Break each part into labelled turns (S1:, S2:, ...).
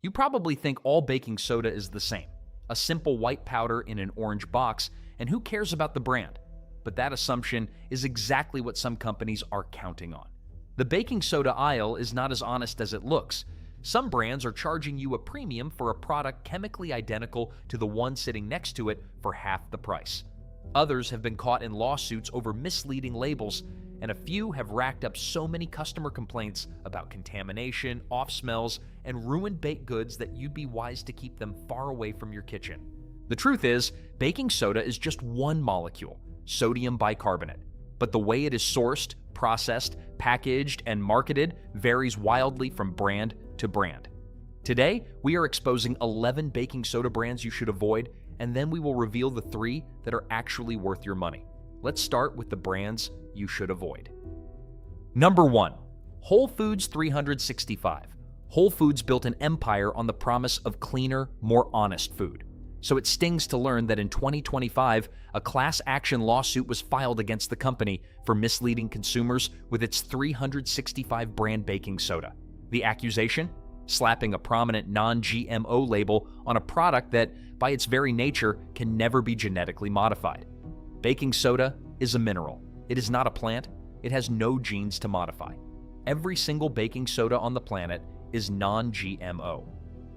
S1: You probably think all baking soda is the same, a simple white powder in an orange box, and who cares about the brand? But that assumption is exactly what some companies are counting on. The baking soda aisle is not as honest as it looks. Some brands are charging you a premium for a product chemically identical to the one sitting next to it for half the price. Others have been caught in lawsuits over misleading labels, and a few have racked up so many customer complaints about contamination, off smells, and ruined baked goods that you'd be wise to keep them far away from your kitchen. The truth is, baking soda is just one molecule, sodium bicarbonate. But the way it is sourced, processed, packaged, and marketed varies wildly from brand to brand. Today, we are exposing 11 baking soda brands you should avoid, and then we will reveal the 3 that are actually worth your money. Let's start with the brands you should avoid. Number 1. Whole Foods 365. Whole Foods built an empire on the promise of cleaner, more honest food. So it stings to learn that in 2025, a class action lawsuit was filed against the company for misleading consumers with its 365 brand baking soda. The accusation? Slapping a prominent non-GMO label on a product that, by its very nature, can never be genetically modified. Baking soda is a mineral. It is not a plant. It has no genes to modify. Every single baking soda on the planet is non-GMO.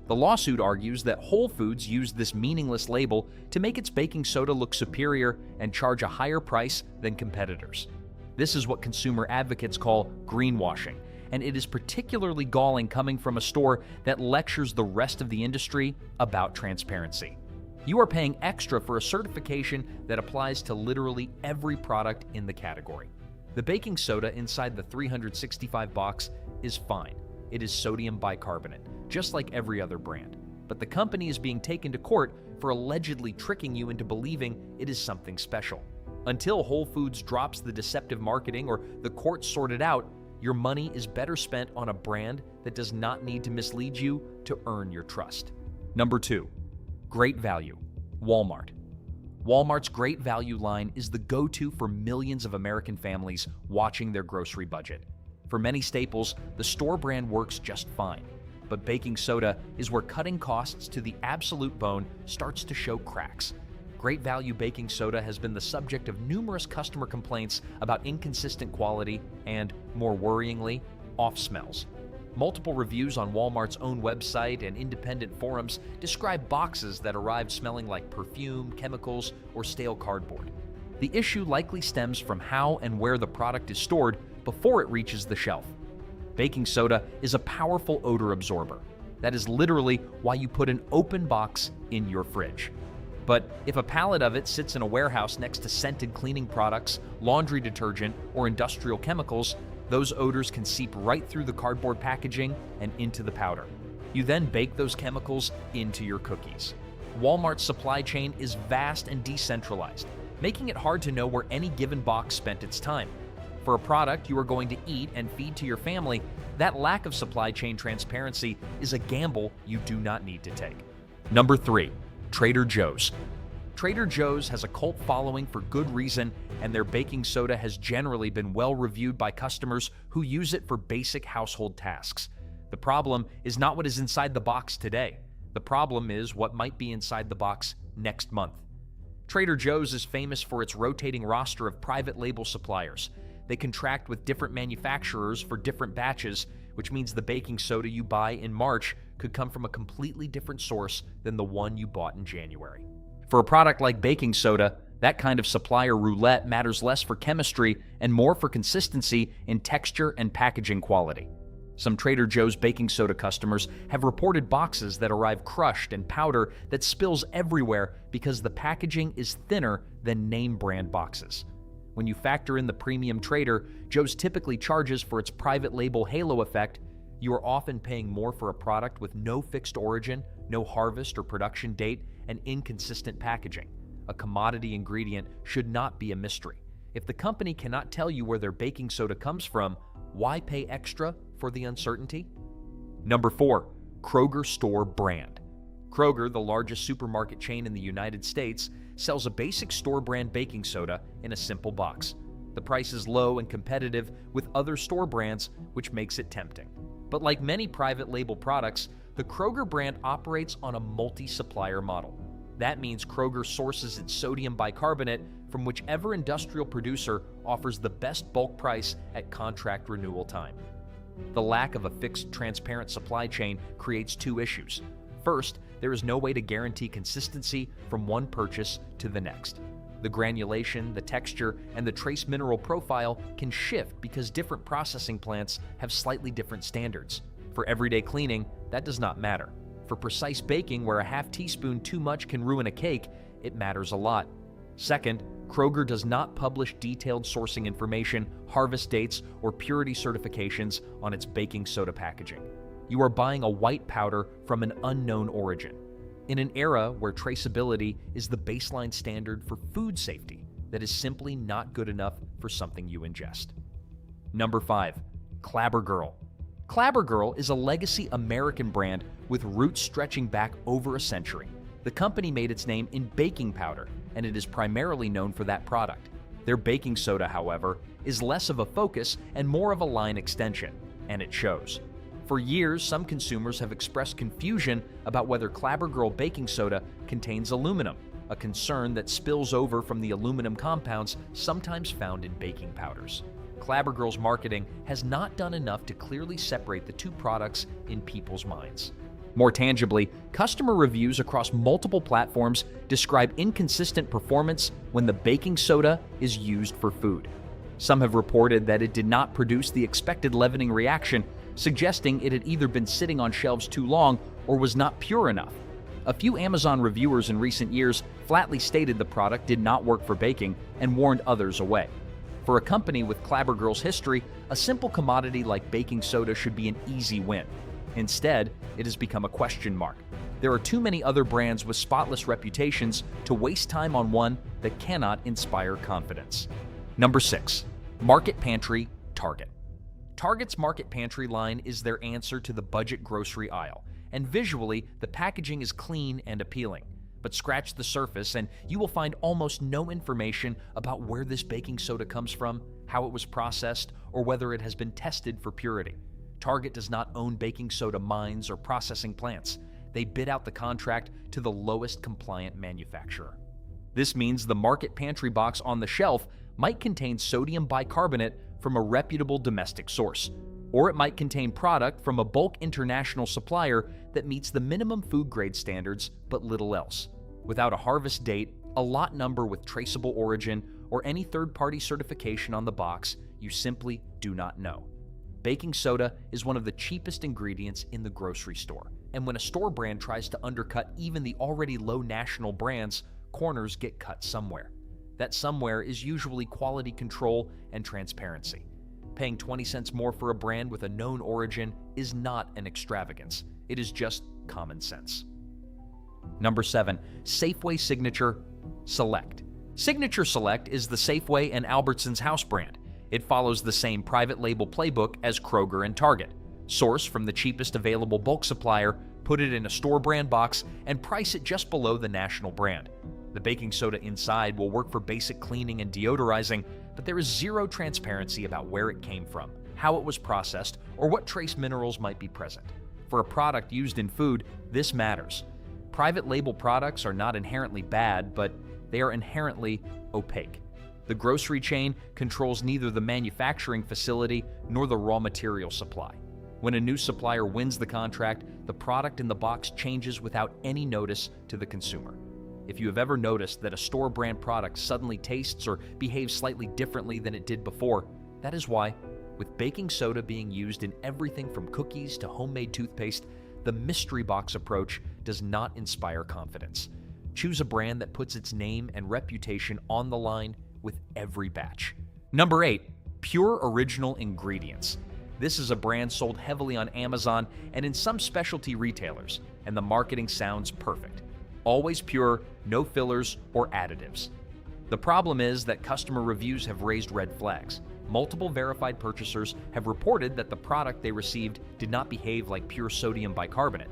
S1: The lawsuit argues that Whole Foods used this meaningless label to make its baking soda look superior and charge a higher price than competitors. This is what consumer advocates call greenwashing, and it is particularly galling coming from a store that lectures the rest of the industry about transparency. You are paying extra for a certification that applies to literally every product in the category. The baking soda inside the 365 box is fine. It is sodium bicarbonate, just like every other brand. But the company is being taken to court for allegedly tricking you into believing it is something special. Until Whole Foods drops the deceptive marketing or the courts sort it out, your money is better spent on a brand that does not need to mislead you to earn your trust. Number 2. Great value. Walmart. Walmart's Great Value line is the go-to for millions of American families watching their grocery budget. For many staples, the store brand works just fine. But baking soda is where cutting costs to the absolute bone starts to show cracks. Great Value baking soda has been the subject of numerous customer complaints about inconsistent quality and, more worryingly, off smells. Multiple reviews on Walmart's own website and independent forums describe boxes that arrived smelling like perfume, chemicals, or stale cardboard. The issue likely stems from how and where the product is stored before it reaches the shelf. Baking soda is a powerful odor absorber. That is literally why you put an open box in your fridge. But if a pallet of it sits in a warehouse next to scented cleaning products, laundry detergent, or industrial chemicals, those odors can seep right through the cardboard packaging and into the powder. You then bake those chemicals into your cookies. Walmart's supply chain is vast and decentralized, making it hard to know where any given box spent its time. For a product you are going to eat and feed to your family, that lack of supply chain transparency is a gamble you do not need to take. Number 3. Trader Joe's. Trader Joe's has a cult following for good reason, and their baking soda has generally been well reviewed by customers who use it for basic household tasks. The problem is not what is inside the box today. The problem is what might be inside the box next month. Trader Joe's is famous for its rotating roster of private label suppliers. They contract with different manufacturers for different batches, which means the baking soda you buy in March could come from a completely different source than the one you bought in January. For a product like baking soda, that kind of supplier roulette matters less for chemistry and more for consistency in texture and packaging quality. Some Trader Joe's baking soda customers have reported boxes that arrive crushed and powder that spills everywhere because the packaging is thinner than name brand boxes. When you factor in the premium Trader Joe's typically charges for its private label halo effect, you are often paying more for a product with no fixed origin, no harvest or production date, and inconsistent packaging. A commodity ingredient should not be a mystery. If the company cannot tell you where their baking soda comes from, why pay extra for the uncertainty? Number 4. Kroger store brand. Kroger, the largest supermarket chain in the United States, sells a basic store brand baking soda in a simple box. The price is low and competitive with other store brands, which makes it tempting. But like many private label products, The Kroger brand operates on a multi-supplier model. That means Kroger sources its sodium bicarbonate from whichever industrial producer offers the best bulk price at contract renewal time. The lack of a fixed, transparent supply chain creates two issues. First, there is no way to guarantee consistency from one purchase to the next. The granulation, the texture, and the trace mineral profile can shift because different processing plants have slightly different standards. For everyday cleaning, that does not matter. For precise baking, where a half teaspoon too much can ruin a cake, it matters a lot. Second, Kroger does not publish detailed sourcing information, harvest dates, or purity certifications on its baking soda packaging. You are buying a white powder from an unknown origin. In an era where traceability is the baseline standard for food safety, that is simply not good enough for something you ingest. Number 5. Clabber Girl. Clabber Girl is a legacy American brand with roots stretching back over a century. The company made its name in baking powder, and it is primarily known for that product. Their baking soda, however, is less of a focus and more of a line extension, and it shows. For years, some consumers have expressed confusion about whether Clabber Girl baking soda contains aluminum, a concern that spills over from the aluminum compounds sometimes found in baking powders. Clabber Girl's marketing has not done enough to clearly separate the two products in people's minds. More tangibly, customer reviews across multiple platforms describe inconsistent performance when the baking soda is used for food. Some have reported that it did not produce the expected leavening reaction, suggesting it had either been sitting on shelves too long or was not pure enough. A few Amazon reviewers in recent years flatly stated the product did not work for baking and warned others away. For a company with Clabber Girl's history, a simple commodity like baking soda should be an easy win. Instead, it has become a question mark. There are too many other brands with spotless reputations to waste time on one that cannot inspire confidence. Number 6. Market Pantry, Target. Target's Market Pantry line is their answer to the budget grocery aisle, and visually, the packaging is clean and appealing. But scratch the surface and you will find almost no information about where this baking soda comes from, how it was processed, or whether it has been tested for purity. Target does not own baking soda mines or processing plants. They bid out the contract to the lowest compliant manufacturer. This means the Market Pantry box on the shelf might contain sodium bicarbonate from a reputable domestic source, or it might contain product from a bulk international supplier that meets the minimum food grade standards but little else. Without a harvest date, a lot number with traceable origin, or any third-party certification on the box, you simply do not know. Baking soda is one of the cheapest ingredients in the grocery store, and when a store brand tries to undercut even the already low national brands, corners get cut somewhere. That somewhere is usually quality control and transparency. Paying 20 cents more for a brand with a known origin is not an extravagance. It is just common sense. Number 7. Safeway Signature Select. Signature Select is the Safeway and Albertsons house brand. It follows the same private label playbook as Kroger and Target. Source from the cheapest available bulk supplier, put it in a store brand box, and price it just below the national brand. The baking soda inside will work for basic cleaning and deodorizing, but there is zero transparency about where it came from, how it was processed, or what trace minerals might be present. For a product used in food, this matters. Private label products are not inherently bad, but they are inherently opaque. The grocery chain controls neither the manufacturing facility nor the raw material supply. When a new supplier wins the contract, the product in the box changes without any notice to the consumer. If you have ever noticed that a store brand product suddenly tastes or behaves slightly differently than it did before, that is why, with baking soda being used in everything from cookies to homemade toothpaste, the mystery box approach does not inspire confidence. Choose a brand that puts its name and reputation on the line with every batch. Number 8. Pure Original Ingredients. This is a brand sold heavily on Amazon and in some specialty retailers, and the marketing sounds perfect. Always pure, no fillers or additives. The problem is that customer reviews have raised red flags. Multiple verified purchasers have reported that the product they received did not behave like pure sodium bicarbonate.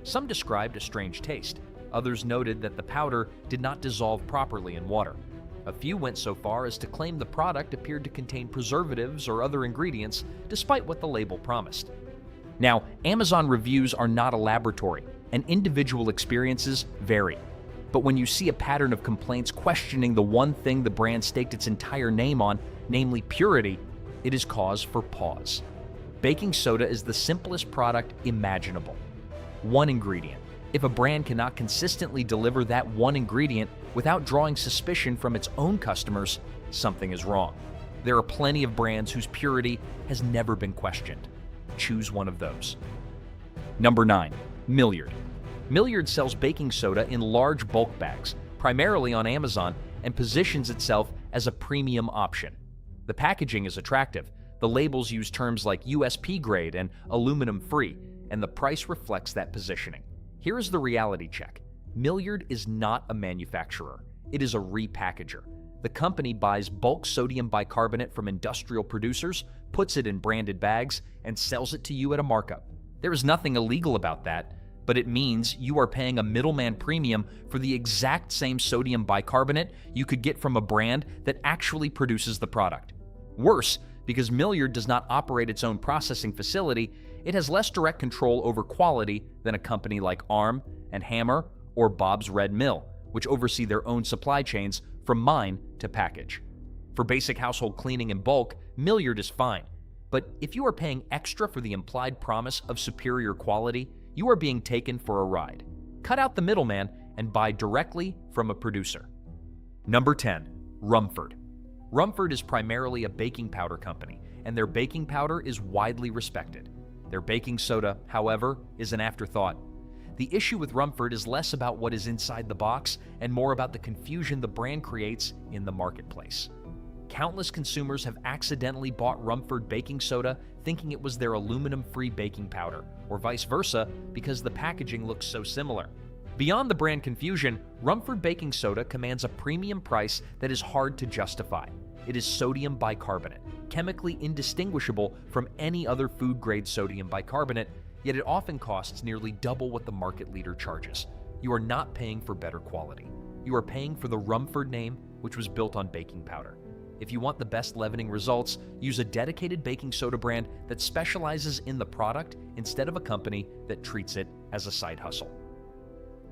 S1: Some described a strange taste. Others noted that the powder did not dissolve properly in water. A few went so far as to claim the product appeared to contain preservatives or other ingredients, despite what the label promised. Now, Amazon reviews are not a laboratory, and individual experiences vary. But when you see a pattern of complaints questioning the one thing the brand staked its entire name on, namely purity, it is cause for pause. Baking soda is the simplest product imaginable. One ingredient. If a brand cannot consistently deliver that one ingredient without drawing suspicion from its own customers, something is wrong. There are plenty of brands whose purity has never been questioned. Choose one of those. Number 9. Milliard. Milliard sells baking soda in large bulk bags, primarily on Amazon, and positions itself as a premium option. The packaging is attractive. The labels use terms like USP grade and aluminum free, and the price reflects that positioning. Here is the reality check. Milliard is not a manufacturer. It is a repackager. The company buys bulk sodium bicarbonate from industrial producers, puts it in branded bags, and sells it to you at a markup. There is nothing illegal about that, but it means you are paying a middleman premium for the exact same sodium bicarbonate you could get from a brand that actually produces the product. Worse, because Milliard does not operate its own processing facility, it has less direct control over quality than a company like Arm and Hammer or Bob's Red Mill, which oversee their own supply chains from mine to package. For basic household cleaning in bulk, Milliard is fine. But if you are paying extra for the implied promise of superior quality, you are being taken for a ride. Cut out the middleman and buy directly from a producer. Number 10. Rumford. Rumford is primarily a baking powder company, and their baking powder is widely respected. Their baking soda, however, is an afterthought. The issue with Rumford is less about what is inside the box and more about the confusion the brand creates in the marketplace. Countless consumers have accidentally bought Rumford baking soda thinking it was their aluminum-free baking powder, or vice versa, because the packaging looks so similar. Beyond the brand confusion, Rumford baking soda commands a premium price that is hard to justify. It is sodium bicarbonate, chemically indistinguishable from any other food-grade sodium bicarbonate, yet it often costs nearly double what the market leader charges. You are not paying for better quality. You are paying for the Rumford name, which was built on baking powder. If you want the best leavening results, use a dedicated baking soda brand that specializes in the product instead of a company that treats it as a side hustle.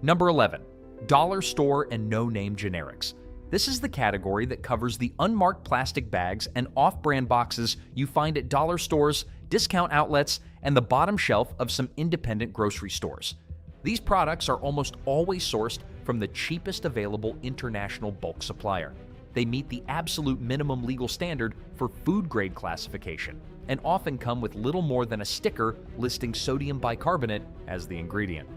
S1: Number 11. Dollar store and no-name generics. This is the category that covers the unmarked plastic bags and off-brand boxes you find at dollar stores, discount outlets, and the bottom shelf of some independent grocery stores. These products are almost always sourced from the cheapest available international bulk supplier. They meet the absolute minimum legal standard for food-grade classification and often come with little more than a sticker listing sodium bicarbonate as the ingredient.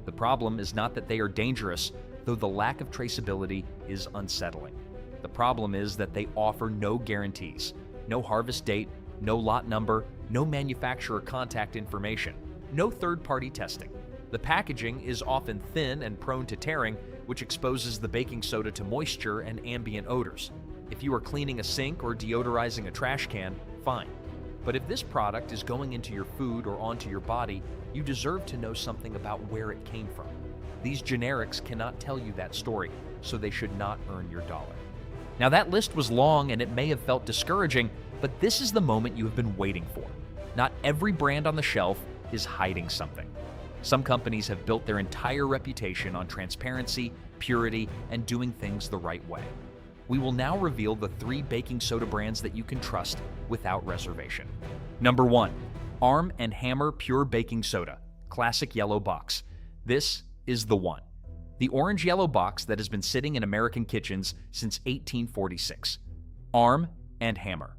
S1: The problem is not that they are dangerous, though the lack of traceability is unsettling. The problem is that they offer no guarantees, no harvest date, no lot number, no manufacturer contact information, no third-party testing. The packaging is often thin and prone to tearing, which exposes the baking soda to moisture and ambient odors. If you are cleaning a sink or deodorizing a trash can, fine. But if this product is going into your food or onto your body, you deserve to know something about where it came from. These generics cannot tell you that story, so they should not earn your dollar. Now that list was long and it may have felt discouraging, but this is the moment you have been waiting for. Not every brand on the shelf is hiding something. Some companies have built their entire reputation on transparency, purity, and doing things the right way. We will now reveal the 3 baking soda brands that you can trust without reservation. Number 1. Arm & Hammer Pure Baking Soda, Classic Yellow Box. This is the one. The orange-yellow box that has been sitting in American kitchens since 1846. Arm & Hammer.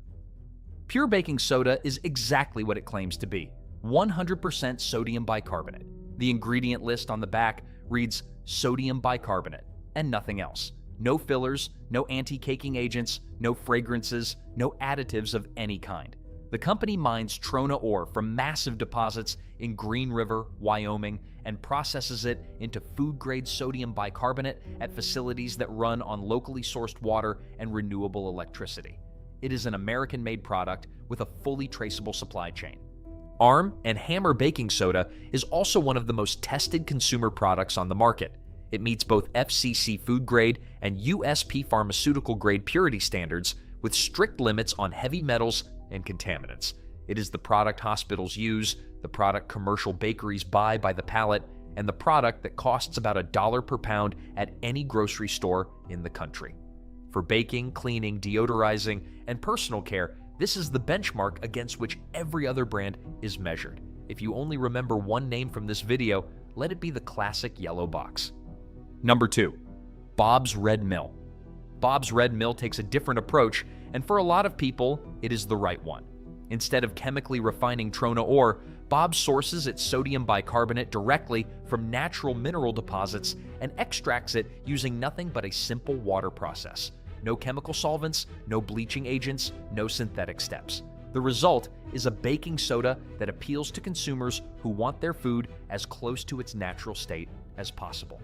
S1: Pure baking soda is exactly what it claims to be. 100% sodium bicarbonate. The ingredient list on the back reads sodium bicarbonate and nothing else. No fillers, no anti-caking agents, no fragrances, no additives of any kind. The company mines trona ore from massive deposits in Green River, Wyoming, and processes it into food-grade sodium bicarbonate at facilities that run on locally sourced water and renewable electricity. It is an American-made product with a fully traceable supply chain. Arm & Hammer Baking Soda is also one of the most tested consumer products on the market. It meets both FCC food grade and USP pharmaceutical grade purity standards with strict limits on heavy metals and contaminants. It is the product hospitals use, the product commercial bakeries buy by the pallet, and the product that costs about $1 per pound at any grocery store in the country. For baking, cleaning, deodorizing, and personal care, this is the benchmark against which every other brand is measured. If you only remember one name from this video, let it be the classic yellow box. Number 2. Bob's Red Mill. Bob's Red Mill takes a different approach, and for a lot of people, it is the right one. Instead of chemically refining trona ore, Bob's sources its sodium bicarbonate directly from natural mineral deposits and extracts it using nothing but a simple water process. No chemical solvents, no bleaching agents, no synthetic steps. The result is a baking soda that appeals to consumers who want their food as close to its natural state as possible.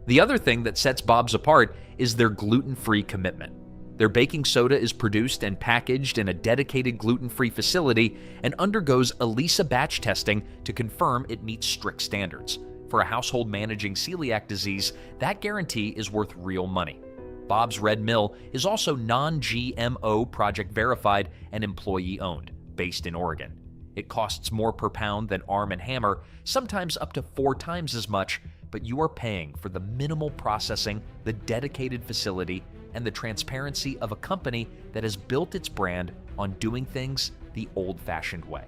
S1: The other thing that sets Bob's apart is their gluten-free commitment. Their baking soda is produced and packaged in a dedicated gluten-free facility and undergoes ELISA batch testing to confirm it meets strict standards. For a household managing celiac disease, that guarantee is worth real money. Bob's Red Mill is also non-GMO project verified and employee-owned, based in Oregon. It costs more per pound than Arm & Hammer, sometimes up to 4 times as much, but you are paying for the minimal processing, the dedicated facility, and the transparency of a company that has built its brand on doing things the old-fashioned way.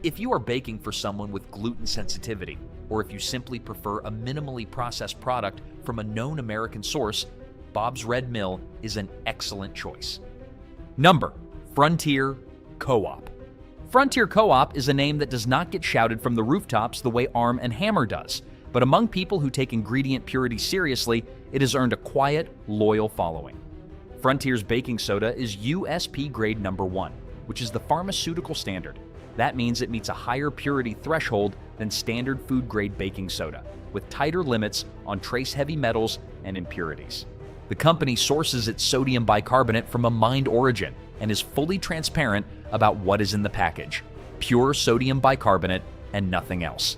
S1: If you are baking for someone with gluten sensitivity, or if you simply prefer a minimally processed product from a known American source, Bob's Red Mill is an excellent choice. Number, Frontier Co-op. Frontier Co-op is a name that does not get shouted from the rooftops the way Arm & Hammer does, but among people who take ingredient purity seriously, it has earned a quiet, loyal following. Frontier's baking soda is USP grade number 1, which is the pharmaceutical standard. That means it meets a higher purity threshold than standard food-grade baking soda, with tighter limits on trace heavy metals and impurities. The company sources its sodium bicarbonate from a mined origin and is fully transparent about what is in the package: pure sodium bicarbonate and nothing else.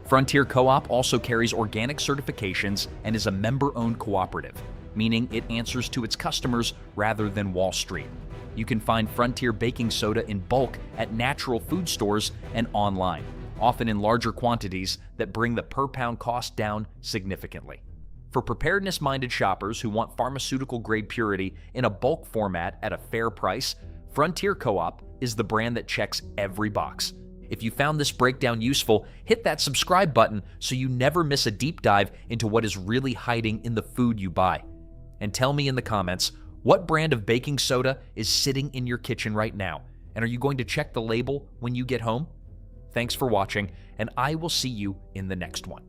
S1: Frontier Co-op also carries organic certifications and is a member-owned cooperative, meaning it answers to its customers rather than Wall Street. You can find Frontier baking soda in bulk at natural food stores and online, often in larger quantities that bring the per-pound cost down significantly. For preparedness-minded shoppers who want pharmaceutical-grade purity in a bulk format at a fair price, Frontier Co-op is the brand that checks every box. If you found this breakdown useful, hit that subscribe button so you never miss a deep dive into what is really hiding in the food you buy. And tell me in the comments, what brand of baking soda is sitting in your kitchen right now? And are you going to check the label when you get home? Thanks for watching, and I will see you in the next one.